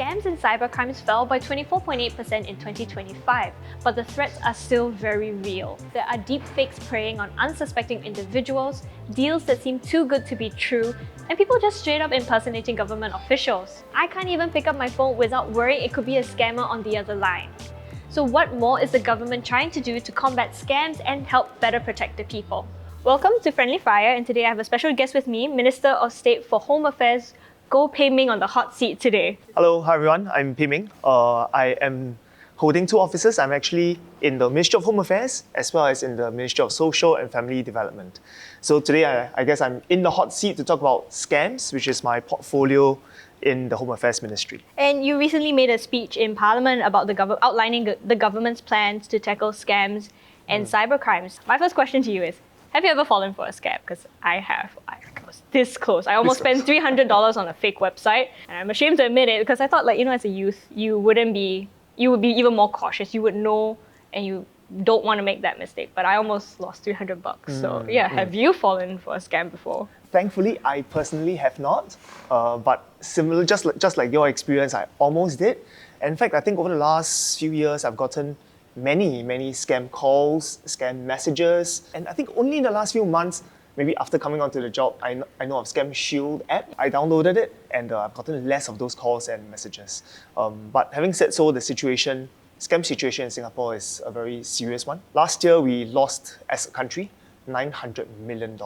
Scams and cybercrimes fell by 24.8% in 2025, but the threats are still very real. There are deepfakes preying on unsuspecting individuals, deals that seem too good to be true, and people just straight up impersonating government officials. I can't even pick up my phone without worrying it could be a scammer on the other line. So what more is the government trying to do to combat scams and help better protect the people? Welcome to Friendly Fire, and today I have a special guest with me, Minister of State for Home Affairs, Goh Pei Ming, on the hot seat today. Hello, hi everyone. I'm Pei Ming. I am holding two offices. I'm actually in the Ministry of Home Affairs as well as in the Ministry of Social and Family Development. So today, I guess I'm in the hot seat to talk about scams, which is my portfolio in the Home Affairs Ministry. And you recently made a speech in Parliament about outlining the government's plans to tackle scams and cybercrimes. My first question to you is, have you ever fallen for a scam? Because I have. I was this close. I almost spent $300 on a fake website, and I'm ashamed to admit it because I thought, as a youth, you would be even more cautious. You would know, and you don't want to make that mistake. But I almost lost $300. So have you fallen for a scam before? Thankfully, I personally have not. But similar, just like your experience, I almost did. And in fact, I think over the last few years, I've gotten many scam calls, scam messages. And I think only in the last few months, maybe after coming onto the job, I know of Scam Shield app. I downloaded it and I've gotten less of those calls and messages. But having said so, the scam situation in Singapore is a very serious one. Last year, we lost as a country $900 million.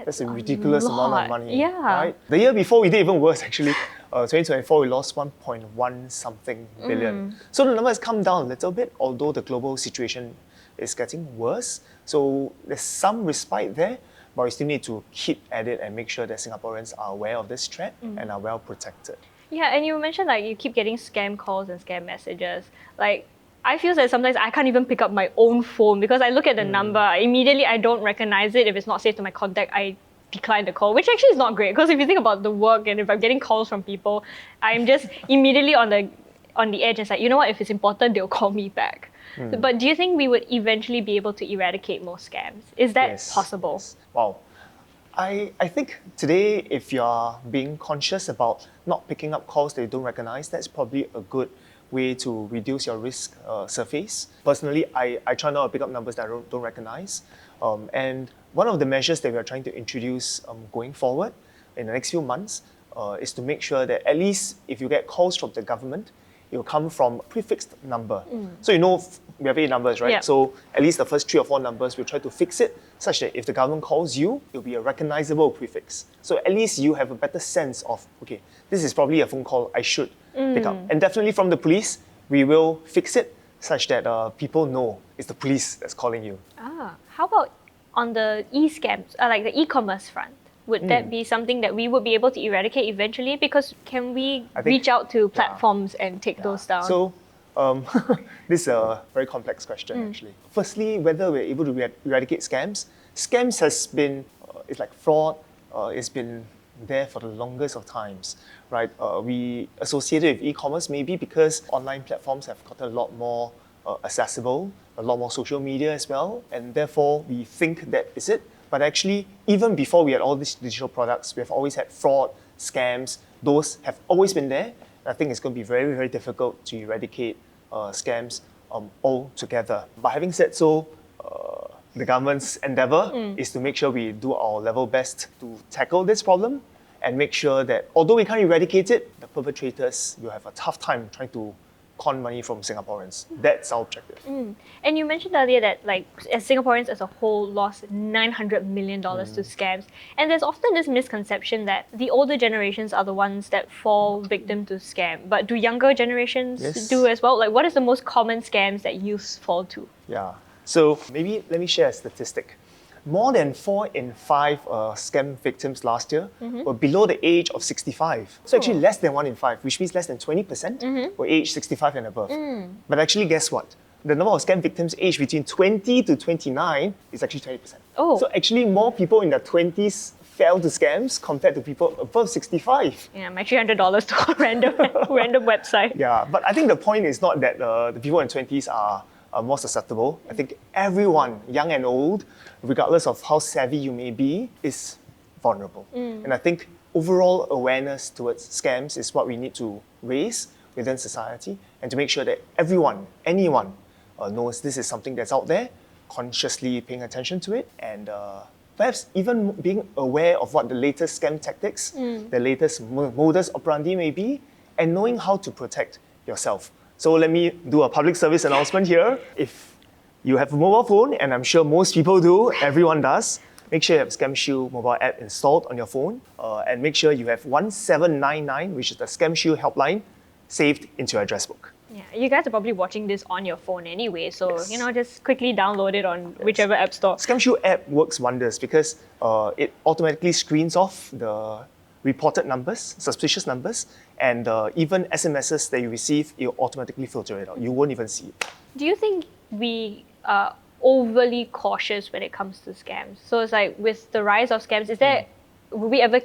That's a ridiculous amount of money. Yeah. Right? The year before, we did even worse actually. 2024, we lost 1.1 something billion. So the number has come down a little bit, although the global situation is getting worse. So there's some respite there, but we still need to keep at it and make sure that Singaporeans are aware of this threat and are well protected. Yeah, and you mentioned you keep getting scam calls and scam messages. I feel that sometimes I can't even pick up my own phone because I look at the number, immediately I don't recognize it. If it's not saved to my contact, I decline the call, which actually is not great because if you think about the work and if I'm getting calls from people, I'm just immediately on the edge. It's like, you know what, if it's important, they'll call me back. But do you think we would eventually be able to eradicate more scams? Is that possible? Yes. Wow. I think today, if you're being conscious about not picking up calls that you don't recognize, that's probably a good way to reduce your risk surface. Personally, I try not to pick up numbers that I don't recognize. And one of the measures that we are trying to introduce going forward in the next few months is to make sure that at least if you get calls from the government, it will come from a prefixed number. So we have 8 numbers, right? Yeah. So at least the first 3 or 4 numbers, we'll try to fix it such that if the government calls you, it'll be a recognizable prefix. So at least you have a better sense of, okay, this is probably a phone call I should pick up. And definitely from the police, we will fix it such that people know it's the police that's calling you. How about on the e-scams, like the e-commerce front? Would that be something that we would be able to eradicate eventually? Because can we reach out to platforms and take those down? So this is a very complex question actually. Firstly, whether we're able to eradicate scams. Scams has been, it's like fraud, it's been there for the longest of times, right? We associate it with e-commerce maybe because online platforms have gotten a lot more accessible, a lot more social media as well, and therefore we think that is it. But actually, even before we had all these digital products, we have always had fraud, scams. Those have always been there. I think it's going to be very, very difficult to eradicate scams altogether. But having said so, the government's endeavour is to make sure we do our level best to tackle this problem and make sure that although we can't eradicate it, the perpetrators will have a tough time trying to con money from Singaporeans. That's our objective. And you mentioned earlier that as Singaporeans as a whole lost $900 million to scams. And there's often this misconception that the older generations are the ones that fall victim to scam. But do younger generations do as well? What is the most common scams that youth fall to? Yeah. So maybe let me share a statistic. More than 4 in 5 scam victims last year were below the age of 65. So actually less than 1 in 5, which means less than 20% were aged 65 and above. But actually guess what? The number of scam victims aged between 20 to 29 is actually 20%. So actually more people in their 20s fell to scams compared to people above 65. Yeah, my $300 to a random website. Yeah, but I think the point is not that the people in 20s are more susceptible. I think everyone, young and old, regardless of how savvy you may be, is vulnerable. And I think overall awareness towards scams is what we need to raise within society, and to make sure that everyone, anyone, knows this is something that's out there, consciously paying attention to it, and perhaps even being aware of what the latest scam tactics, the latest modus operandi may be, and knowing how to protect yourself. So let me do a public service announcement here. If you have a mobile phone, and I'm sure most people do, everyone does, make sure you have Scam Shield mobile app installed on your phone, and make sure you have 1799, which is the Scam Shield helpline, saved into your address book. Yeah, you guys are probably watching this on your phone anyway, so Yes. just quickly download it on whichever app store. Scam Shield app works wonders because it automatically screens off the reported numbers, suspicious numbers, and even SMSs that you receive, it'll automatically filter it out. You won't even see it. Do you think we are overly cautious when it comes to scams? So it's like with the rise of scams, will we ever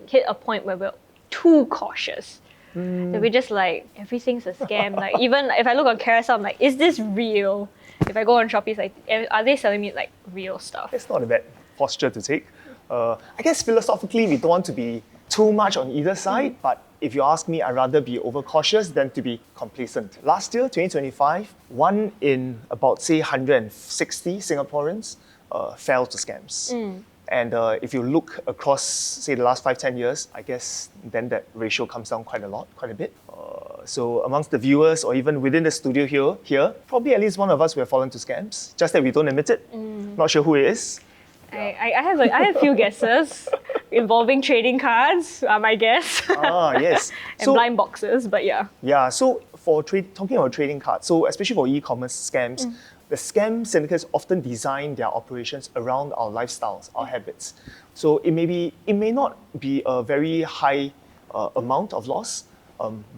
hit a point where we're too cautious? That we just like, everything's a scam. Like even if I look on Carousel, I'm like, is this real? If I go on Shopee, it's like, are they selling me like real stuff? It's not a bad posture to take. I guess philosophically, we don't want to be too much on either side, but if you ask me, I'd rather be overcautious than to be complacent. Last year, 2025, 1 in about, say, 160 Singaporeans fell to scams. And if you look across, say, the last 5-10 years, I guess then that ratio comes down quite a bit. So amongst the viewers or even within the studio here, probably at least one of us will have fallen to scams, just that we don't admit it. Not sure who it is. I have a few guesses involving trading cards, my guess. Yes. And blind boxes, but yeah. Yeah, so for talking about trading cards, so especially for e-commerce scams, the scam syndicates often design their operations around our lifestyles, our habits. So it may not be a very high amount of loss,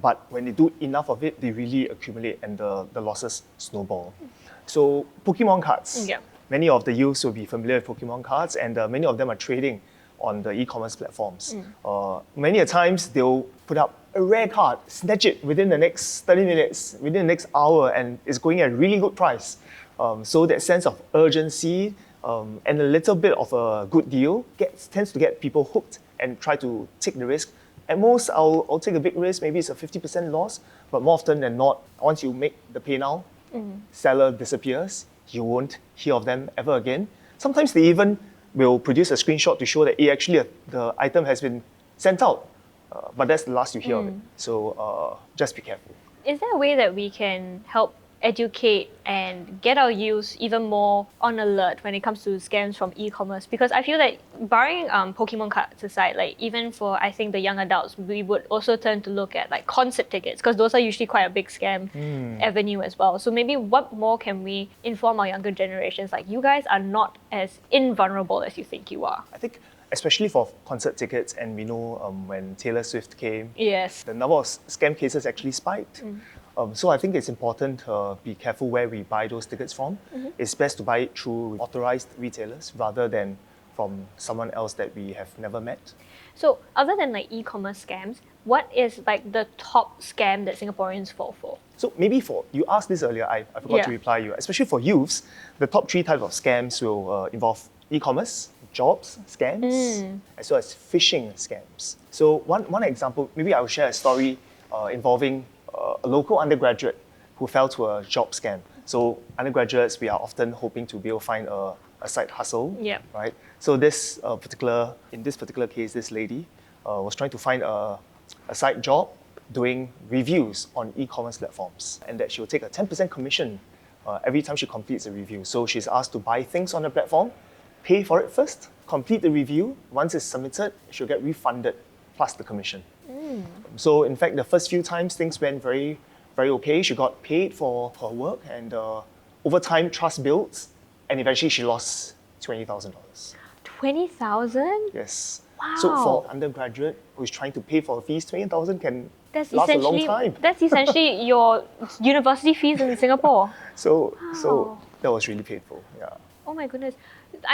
but when they do enough of it, they really accumulate and the losses snowball. So Pokemon cards. Yeah. Many of the youths will be familiar with Pokemon cards, and many of them are trading on the e-commerce platforms. Many a times they'll put up a rare card, snatch it within the next 30 minutes, within the next hour, and it's going at a really good price. So that sense of urgency and a little bit of a good deal tends to get people hooked and try to take the risk. At most, I'll take a big risk, maybe it's a 50% loss, but more often than not, once you make the pay now, seller disappears, you won't hear of them ever again. Sometimes they even will produce a screenshot to show that actually the item has been sent out, but that's the last you hear of it. So just be careful. Is there a way that we can help educate and get our youth even more on alert when it comes to scams from e-commerce? Because I feel that barring Pokemon cards aside, like even for I think the young adults, we would also turn to look at like concert tickets because those are usually quite a big scam avenue as well. So maybe what more can we inform our younger generations? Like you guys are not as invulnerable as you think you are. I think especially for concert tickets, and we know when Taylor Swift came, Yes. the number of scam cases actually spiked. So I think it's important to be careful where we buy those tickets from. It's best to buy it through authorized retailers rather than from someone else that we have never met. So other than like e-commerce scams, what is like the top scam that Singaporeans fall for? So maybe you asked this earlier, I forgot to reply you. Especially for youths, the top 3 types of scams will involve e-commerce, jobs scams, as well as phishing scams. So one example, maybe I will share a story involving a local undergraduate who fell to a job scam. So undergraduates, we are often hoping to be able to find a side hustle, right? So in this particular case, this lady was trying to find a side job doing reviews on e-commerce platforms, and that she will take a 10% commission every time she completes a review. So she's asked to buy things on the platform, pay for it first, complete the review. Once it's submitted, she'll get refunded plus the commission. So in fact, the first few times things went very, very okay. She got paid for her work, and over time trust builds, and eventually she lost $20,000. 20,000? Yes. Wow. So for an undergraduate who's trying to pay for her fees, 20,000 can That's last a long time. That's essentially your university fees in Singapore. So Wow. that was really painful. Yeah. Oh my goodness.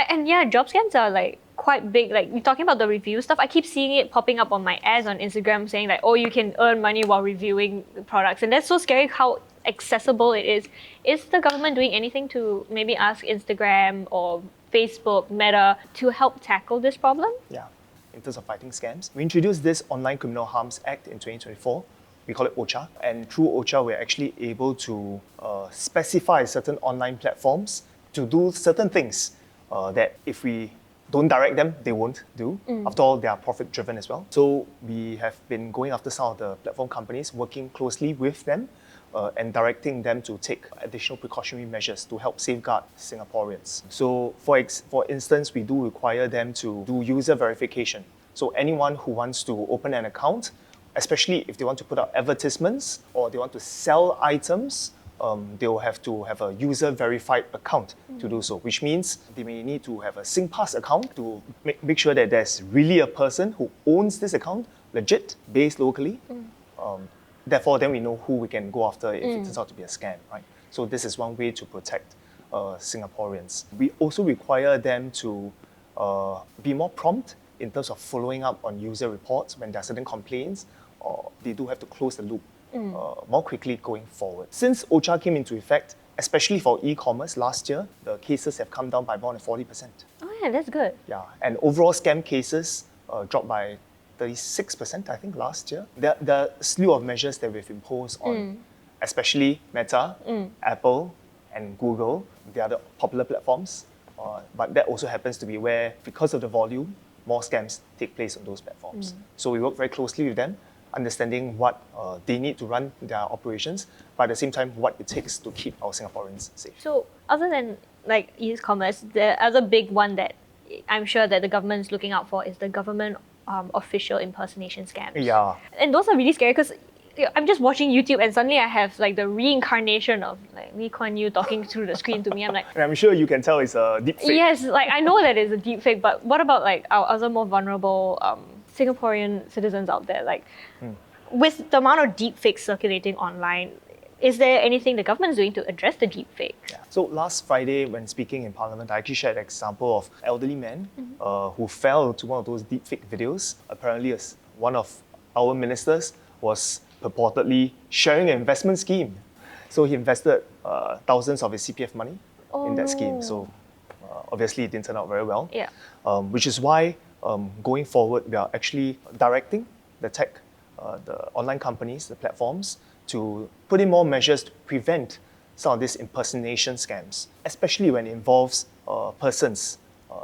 And yeah, job scams are like quite big. Like you're talking about the review stuff, I keep seeing it popping up on my ads on Instagram saying like, oh, you can earn money while reviewing the products. And that's so scary how accessible it is. Is the government doing anything to maybe ask Instagram or Facebook, Meta to help tackle this problem? Yeah. In terms of fighting scams, we introduced this Online Criminal Harms Act in 2024, we call it OCHA. And through OCHA, we're actually able to specify certain online platforms to do certain things that if we don't direct them, they won't do. After all, they are profit-driven as well. So we have been going after some of the platform companies, working closely with them and directing them to take additional precautionary measures to help safeguard Singaporeans. So for instance, we do require them to do user verification. So anyone who wants to open an account, especially if they want to put out advertisements or they want to sell items, they will have to have a user-verified account to do so, which means they may need to have a SingPass account to make sure that there's really a person who owns this account, legit, based locally. Therefore, then we know who we can go after if it turns out to be a scam, right? So this is one way to protect Singaporeans. We also require them to be more prompt in terms of following up on user reports when there are certain complaints, or they do have to close the loop more quickly going forward. Since OCHA came into effect, especially for e-commerce last year, the cases have come down by more than 40%. Oh yeah, that's good. Yeah, and overall scam cases dropped by 36%, I think, last year. The slew of measures that we've imposed on, especially Meta, Apple, and Google, the other popular platforms. But that also happens to be where, because of the volume, more scams take place on those platforms. So we work very closely with them, understanding what they need to run their operations, but at the same time, what it takes to keep our Singaporeans safe. So other than like e-commerce, the other big one that I'm sure that the government is looking out for is the government official impersonation scams. Yeah. And those are really scary because I'm just watching YouTube and suddenly I have like the reincarnation of like Lee Kuan Yew talking through the screen to me. I'm like, And I'm sure you can tell it's a deep fake. yes, like I know that it's a deep fake, but what about like our other more vulnerable Singaporean citizens out there? Like, with the amount of deep fakes circulating online, is there anything the government is doing to address the deep fakes? Yeah. So last Friday, when speaking in Parliament, I actually shared an example of elderly man who fell to one of those deepfake videos. Apparently, one of our ministers was purportedly sharing an investment scheme. So he invested thousands of his CPF money in that scheme. So obviously, it didn't turn out very well. Yeah. Which is why going forward, we are actually directing the tech, the online companies, the platforms, to put in more measures to prevent some of these impersonation scams, especially when it involves persons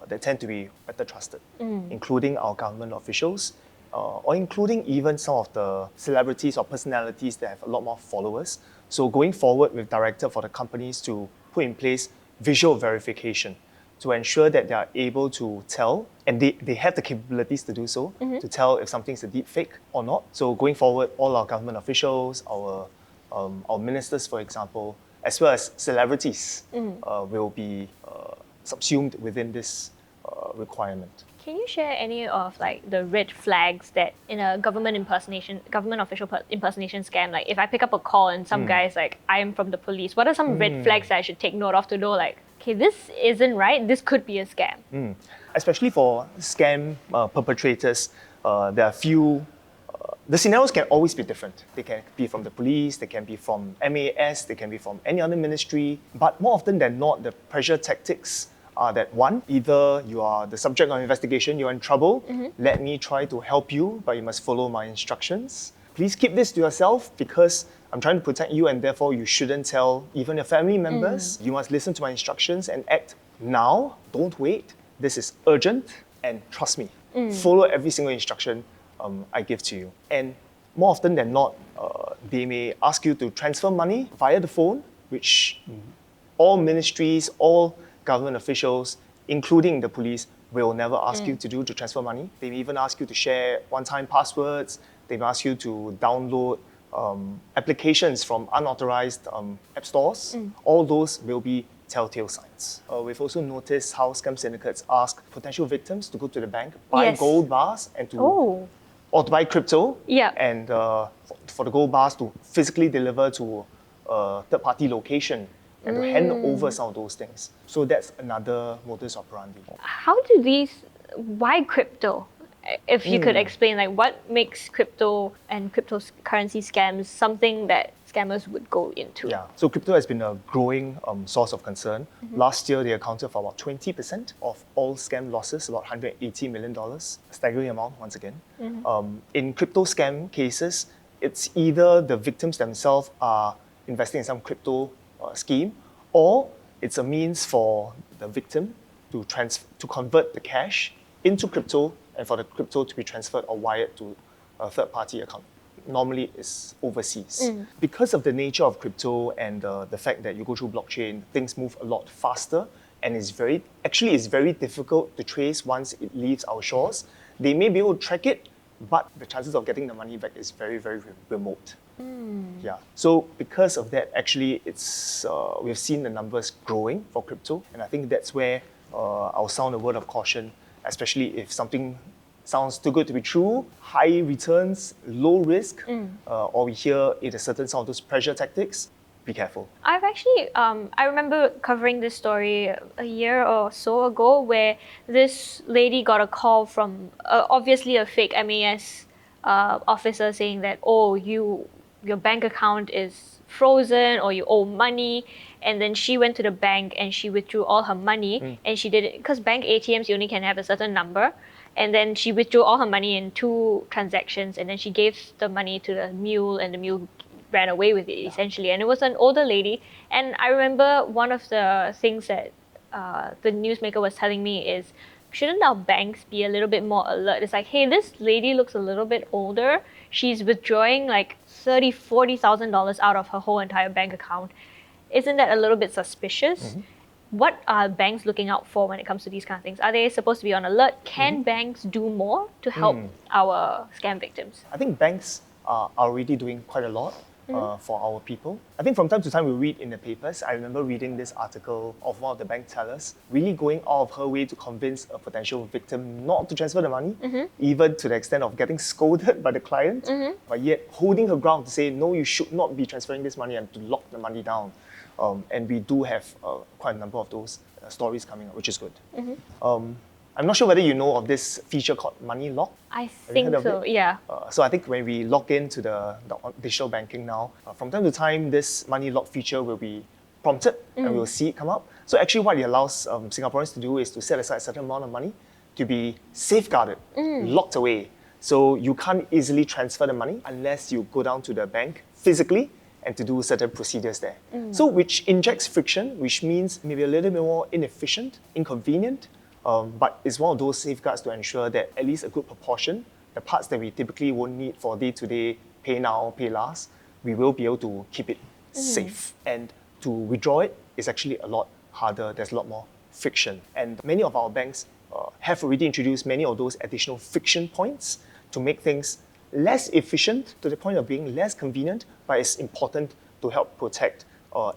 that tend to be better trusted, including our government officials, or including even some of the celebrities or personalities that have a lot more followers. So going forward, we've directed for the companies to put in place visual verification to ensure that they are able to tell, and they have the capabilities to do so, to tell if something's a deep fake or not. So going forward, all our government officials, our ministers, for example, as well as celebrities, will be subsumed within this requirement. Can you share any of like the red flags that in a government official impersonation scam, like if I pick up a call and some guy's like, I am from the police, what are some red flags that I should take note of to know like, okay, this isn't right, this could be a scam? Especially for scam perpetrators, there are few, the scenarios can always be different. They can be from the police, they can be from MAS, they can be from any other ministry, but more often than not, the pressure tactics are that one, either you are the subject of investigation, you're in trouble, let me try to help you, but you must follow my instructions. Please keep this to yourself because I'm trying to protect you and therefore you shouldn't tell even your family members. You must listen to my instructions and act now, don't wait. This is urgent and trust me, follow every single instruction I give to you. And more often than not, they may ask you to transfer money via the phone, which all ministries, all government officials, including the police, will never ask you to do to transfer money. They may even ask you to share one-time passwords. They may ask you to download applications from unauthorized app stores. All those will be telltale signs. We've also noticed how scam syndicates ask potential victims to go to the bank, buy gold bars, and or to buy crypto, and for the gold bars to physically deliver to a third-party location and to hand over some of those things. So that's another modus operandi. Why crypto? If you could explain, like what makes crypto and cryptocurrency scams something that scammers would go into? Yeah, so crypto has been a growing source of concern. Last year, they accounted for about 20% of all scam losses, about $180 million, a staggering amount once again. In crypto scam cases, it's either the victims themselves are investing in some crypto scheme, or it's a means for the victim to convert the cash into crypto and for the crypto to be transferred or wired to a third-party account. Normally it's overseas. Because of the nature of crypto and the fact that you go through blockchain, things move a lot faster, and it's very difficult to trace once it leaves our shores. They may be able to track it, but the chances of getting the money back is very, very remote. Yeah. So because of that, actually, we've seen the numbers growing for crypto, and I think that's where I'll sound a word of caution, especially if something sounds too good to be true, high returns, low risk, or we hear it a certain some of those pressure tactics. Be careful. I've actually, I remember covering this story a year or so ago where this lady got a call from obviously a fake MAS officer saying that, oh, your bank account is frozen or you owe money. And then she went to the bank and she withdrew all her money, and she did it because bank ATMs, you only can have a certain number. And then she withdrew all her money in 2 transactions, and then she gave the money to the mule, and the mule ran away with it essentially. And it was an older lady. And I remember one of the things that the newsmaker was telling me is, shouldn't our banks be a little bit more alert? It's like, hey, this lady looks a little bit older. She's withdrawing like $30,000-$40,000 out of her whole entire bank account. Isn't that a little bit suspicious? What are banks looking out for when it comes to these kind of things? Are they supposed to be on alert? Can banks do more to help our scam victims? I think banks are already doing quite a lot for our people. I think from time to time we read in the papers. I remember reading this article of one of the bank tellers really going out of her way to convince a potential victim not to transfer the money, even to the extent of getting scolded by the client, but yet holding her ground to say, no, you should not be transferring this money, and to lock the money down. And we do have quite a number of those stories coming up, which is good. I'm not sure whether you know of this feature called Money Lock. I think so, yeah. So I think when we log into the digital banking now, from time to time, this Money Lock feature will be prompted and we'll see it come up. So actually what it allows Singaporeans to do is to set aside a certain amount of money to be safeguarded, locked away. So you can't easily transfer the money unless you go down to the bank physically and to do certain procedures there. So which injects friction, which means maybe a little bit more inefficient, inconvenient, but it's one of those safeguards to ensure that at least a good proportion, the parts that we typically won't need for day-to-day pay now, pay last, we will be able to keep it safe. And to withdraw it is actually a lot harder. There's a lot more friction. And many of our banks have already introduced many of those additional friction points to make things less efficient to the point of being less convenient, but it's important to help protect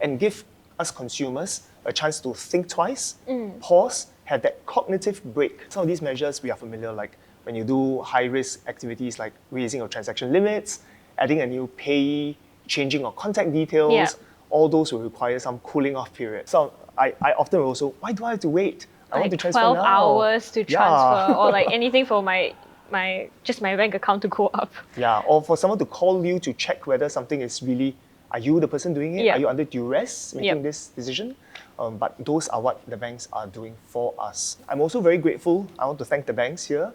and give us consumers a chance to think twice, pause, have that cognitive break. Some of these measures we are familiar, like when you do high-risk activities like raising your transaction limits, adding a new payee, changing your contact details, all those will require some cooling off period. So I often also, why do I have to wait? I want to transfer 12 now. hours to transfer, or like anything for my bank account to go up. Yeah, or for someone to call you to check whether something is really, are you the person doing it? Are you under duress making this decision? But those are what the banks are doing for us. I'm also very grateful. I want to thank the banks here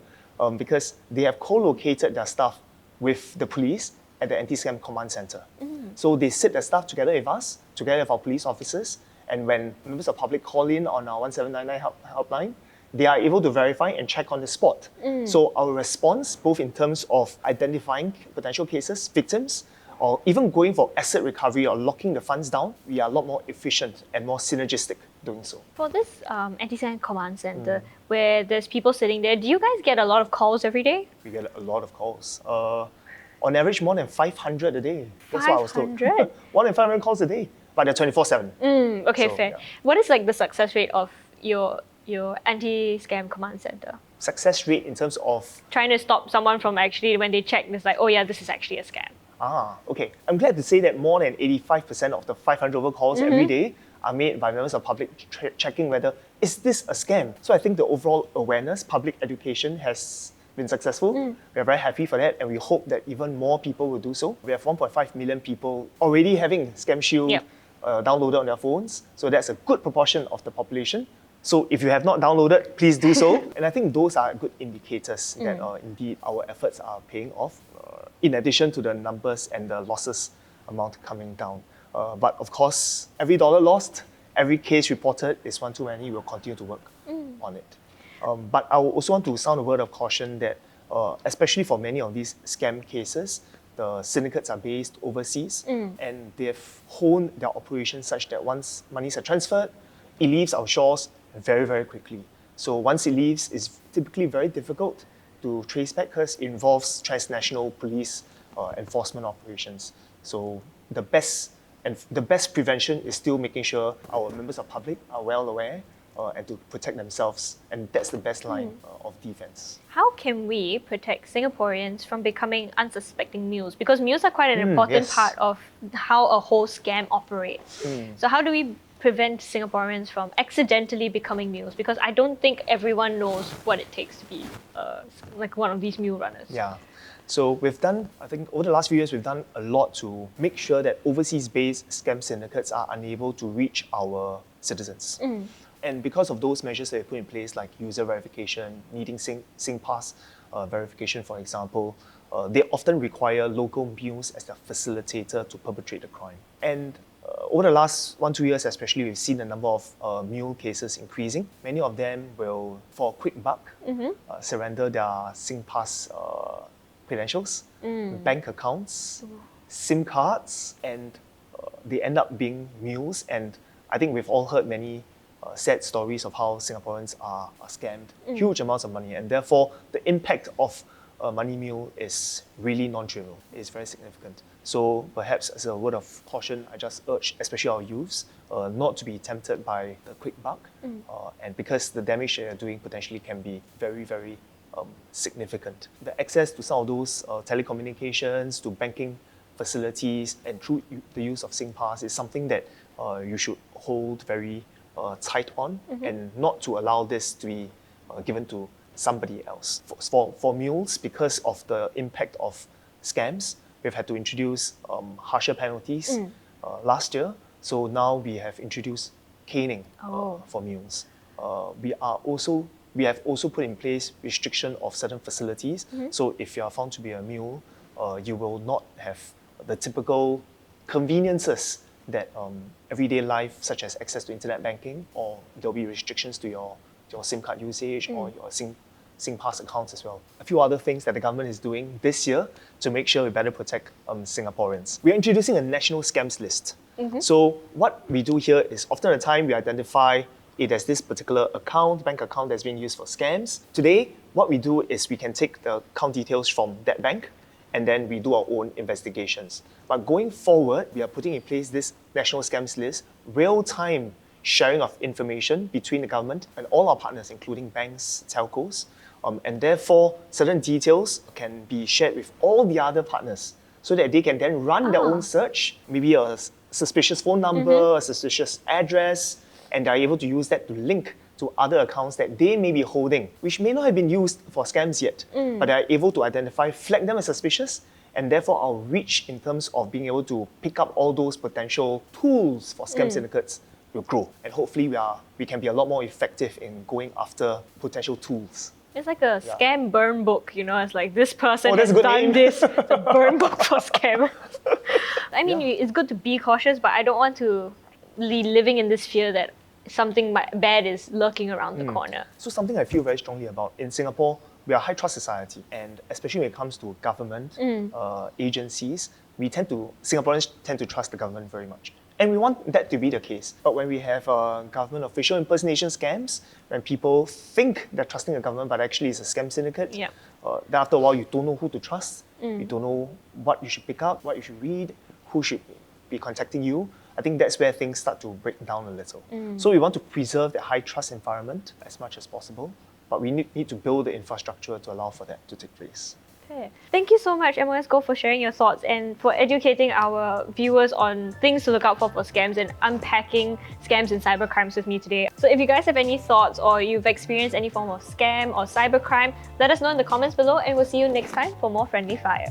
because they have co-located their staff with the police at the Anti-Scam Command Center. So they sit their staff together with us, together with our police officers, and when members of the public call in on our 1799 helpline, they are able to verify and check on the spot. So our response, both in terms of identifying potential cases, victims, or even going for asset recovery or locking the funds down, we are a lot more efficient and more synergistic doing so. For this Anti-Scam Command Center, where there's people sitting there, do you guys get a lot of calls every day? We get a lot of calls. On average, more than 500 a day. That's what I was told. 500? More than 500 calls a day, but they're 24/7. Okay, So, fair. yeah. What is like the success rate of your Anti-Scam Command Center? Success rate in terms of Trying to stop someone from actually, when they check, it's like, oh yeah, this is actually a scam. Okay. I'm glad to say that more than 85% of the 500 over calls every day are made by members of public checking whether, is this a scam? So I think the overall awareness, public education has been successful. We're very happy for that, and we hope that even more people will do so. We have 1.5 million people already having Scam Shield downloaded on their phones. So that's a good proportion of the population. So if you have not downloaded, please do so. And I think those are good indicators that indeed our efforts are paying off. in addition to the numbers and the losses amount coming down. But of course, every dollar lost, every case reported is one too many. We'll continue to work on it. But I also want to sound a word of caution that, especially for many of these scam cases, the syndicates are based overseas and they've honed their operations such that once monies are transferred, it leaves our shores very, very quickly. So once it leaves, it's typically very difficult to trace back because it involves transnational police enforcement operations. So the best prevention is still making sure our members of public are well aware and to protect themselves, and that's the best line of defense. How can we protect Singaporeans from becoming unsuspecting mules? Because mules are quite an important part of how a whole scam operates. So how do we prevent Singaporeans from accidentally becoming mules? Because I don't think everyone knows what it takes to be like one of these mule runners. Yeah. So we've done, I think over the last few years, we've done a lot to make sure that overseas-based scam syndicates are unable to reach our citizens. And because of those measures that we put in place, like user verification, needing SingPass verification, for example, they often require local mules as their facilitator to perpetrate the crime. And over the last 1-2 years especially, we've seen the number of mule cases increasing. Many of them will, for a quick buck, surrender their SingPass credentials, bank accounts, SIM cards, and they end up being mules. And I think we've all heard many sad stories of how Singaporeans are scammed huge amounts of money, and therefore the impact of a money mule is really non-trivial. It's very significant. So perhaps as a word of caution, I just urge, especially our youths, not to be tempted by the quick buck, and because the damage they're doing potentially can be very, very significant. The access to some of those telecommunications, to banking facilities, and through the use of SingPass is something that you should hold very tight on, and not to allow this to be given to somebody else. For mules, because of the impact of scams, we've had to introduce harsher penalties last year. So now we have introduced caning for mules. We have also put in place restriction of certain facilities. So if you are found to be a mule, you will not have the typical conveniences that everyday life, such as access to internet banking, or there'll be restrictions to your SIM card usage or your SingPass accounts as well. A few other things that the government is doing this year to make sure we better protect Singaporeans. We're introducing a national scams list. So what we do here is often at the time we identify it as this particular bank account that's being used for scams. Today, what we do is we can take the account details from that bank and then we do our own investigations. But going forward, we are putting in place this national scams list, real-time sharing of information between the government and all our partners, including banks, telcos, and therefore certain details can be shared with all the other partners so that they can then run their own search, maybe a suspicious phone number, a suspicious address, and they're able to use that to link to other accounts that they may be holding, which may not have been used for scams yet, but they're able to identify, flag them as suspicious, and therefore our reach in terms of being able to pick up all those potential tools for scam syndicates will grow. And hopefully we can be a lot more effective in going after potential tools. It's like a scam burn book, you know, it's like this person has that's a good done name. this, the burn book for scam. I mean, it's good to be cautious, but I don't want to be living in this fear that something bad is lurking around the corner. So something I feel very strongly about, in Singapore, we are a high trust society, and especially when it comes to government agencies, Singaporeans tend to trust the government very much. And we want that to be the case. But when we have government official impersonation scams, when people think they're trusting the government, but actually it's a scam syndicate, then after a while you don't know who to trust, you don't know what you should pick up, what you should read, who should be contacting you. I think that's where things start to break down a little. So we want to preserve the high trust environment as much as possible, but we need to build the infrastructure to allow for that to take place. Okay. Thank you so much, MOS Goh, for sharing your thoughts and for educating our viewers on things to look out for scams and unpacking scams and cybercrimes with me today. So if you guys have any thoughts or you've experienced any form of scam or cybercrime, let us know in the comments below, and we'll see you next time for more Friendly Fire.